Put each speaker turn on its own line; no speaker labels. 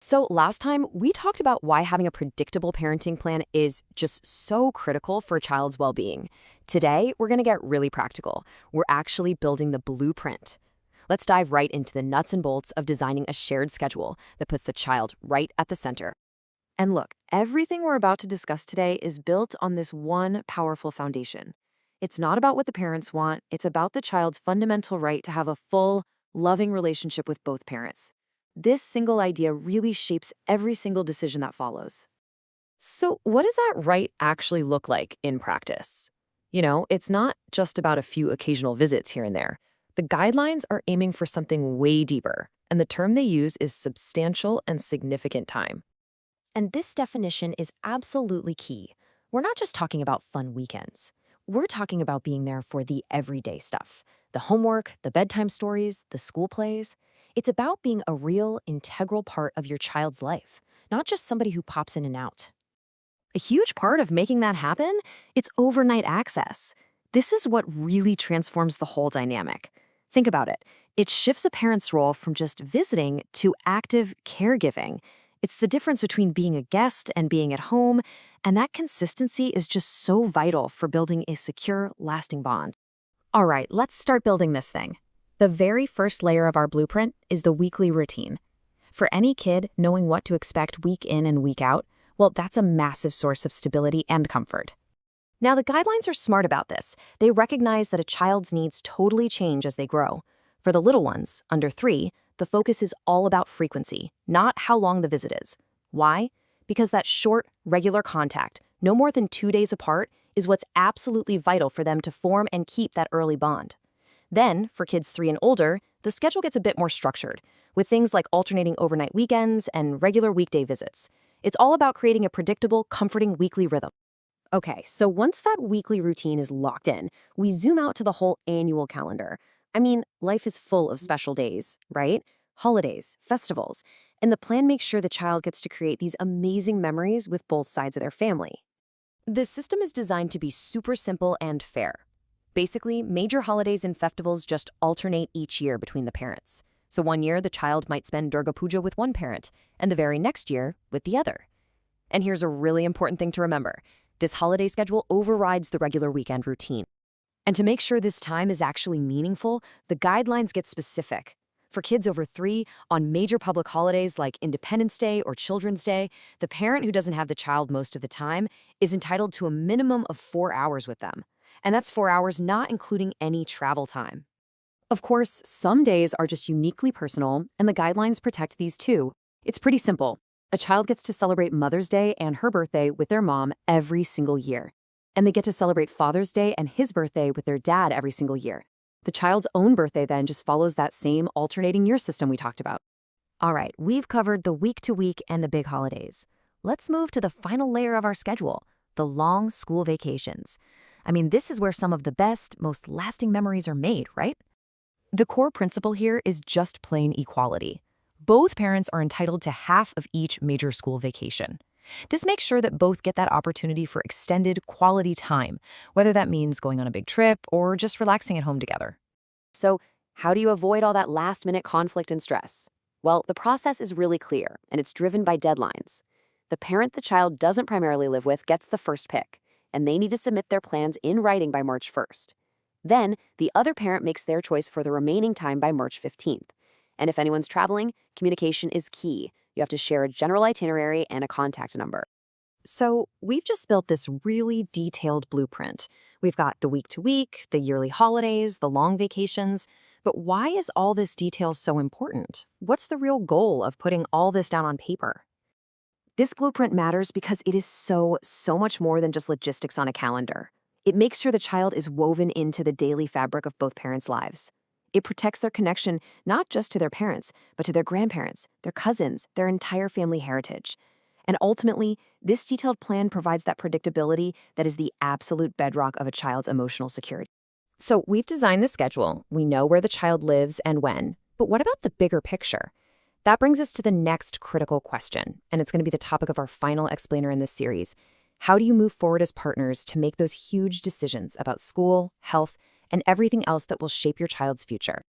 So last time, we talked about why having a predictable parenting plan is just so critical for a child's well-being. Today, we're going to get really practical. We're actually building the blueprint. Let's dive right into the nuts and bolts of designing a shared schedule that puts the child right at the center. And look, everything we're about to discuss today is built on this one powerful foundation. It's not about what the parents want, it's about the child's fundamental right to have a full, loving relationship with both parents. This single idea really shapes every single decision that follows. So, what does that right actually look like in practice? It's not just about a few occasional visits here and there. The guidelines are aiming for something way deeper, and the term they use is substantial and significant time. And this definition is absolutely key. We're not just talking about fun weekends. We're talking about being there for the everyday stuff, the homework, the bedtime stories, the school plays. It's about being a real, integral part of your child's life, not just somebody who pops in and out. A huge part of making that happen, it's overnight access. This is what really transforms the whole dynamic. Think about it. It shifts a parent's role from just visiting to active caregiving. It's the difference between being a guest and being at home, and that consistency is just so vital for building a secure, lasting bond. All right, let's start building this thing. The very first layer of our blueprint is the weekly routine. For any kid, knowing what to expect week in and week out, well, that's a massive source of stability and comfort. Now, the guidelines are smart about this. They recognize that a child's needs totally change as they grow. For the little ones, under 3, the focus is all about frequency, not how long the visit is. Why? Because that short, regular contact, no more than 2 days apart, is what's absolutely vital for them to form and keep that early bond. Then, for kids 3 and older, the schedule gets a bit more structured, with things like alternating overnight weekends and regular weekday visits. It's all about creating a predictable, comforting weekly rhythm. Okay, so once that weekly routine is locked in, we zoom out to the whole annual calendar. I mean, life is full of special days, right? Holidays, festivals, and the plan makes sure the child gets to create these amazing memories with both sides of their family. The system is designed to be super simple and fair. Basically, major holidays and festivals just alternate each year between the parents. So one year, the child might spend Durga Puja with one parent, and the very next year with the other. And here's a really important thing to remember. This holiday schedule overrides the regular weekend routine. And to make sure this time is actually meaningful, the guidelines get specific. For kids over 3, on major public holidays like Independence Day or Children's Day, the parent who doesn't have the child most of the time is entitled to a minimum of 4 hours with them. And that's 4 hours not including any travel time. Of course, some days are just uniquely personal, and the guidelines protect these too. It's pretty simple. A child gets to celebrate Mother's Day and her birthday with their mom every single year. And they get to celebrate Father's Day and his birthday with their dad every single year. The child's own birthday then just follows that same alternating year system we talked about. All right, we've covered the week-to-week and the big holidays. Let's move to the final layer of our schedule, the long school vacations. I mean, this is where some of the best, most lasting memories are made, right? The core principle here is just plain equality. Both parents are entitled to half of each major school vacation. This makes sure that both get that opportunity for extended quality time, whether that means going on a big trip or just relaxing at home together. So, how do you avoid all that last-minute conflict and stress? Well, the process is really clear, and it's driven by deadlines. The parent the child doesn't primarily live with gets the first pick, and they need to submit their plans in writing by March 1st. Then, the other parent makes their choice for the remaining time by March 15th. And if anyone's traveling, communication is key. You have to share a general itinerary and a contact number. So we've just built this really detailed blueprint. We've got the week-to-week, the yearly holidays, the long vacations. But why is all this detail so important? What's the real goal of putting all this down on paper? This blueprint matters because it is so much more than just logistics on a calendar. It makes sure the child is woven into the daily fabric of both parents' lives. It protects their connection not just to their parents, but to their grandparents, their cousins, their entire family heritage. And ultimately, this detailed plan provides that predictability that is the absolute bedrock of a child's emotional security. So we've designed the schedule. We know where the child lives and when. But what about the bigger picture? That brings us to the next critical question, and it's going to be the topic of our final explainer in this series. How do you move forward as partners to make those huge decisions about school, health, and everything else that will shape your child's future?